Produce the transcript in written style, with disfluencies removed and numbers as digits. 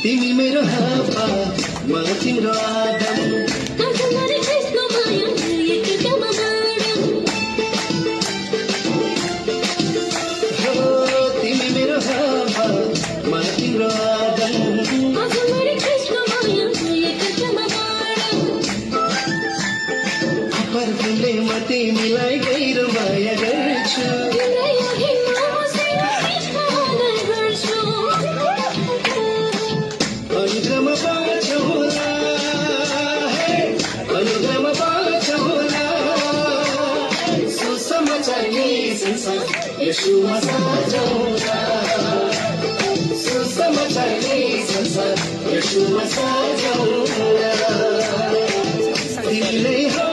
तिमी मेरो हावा म तिम्रो आदम तिमी मेरो हावा म तिम्रो आदम पर्फुमले म तिमीलाई गहिरो माया गर्छु यशुमा सजाउँला सुसमाचारले संसार यशुमा सजाउँला तिमीले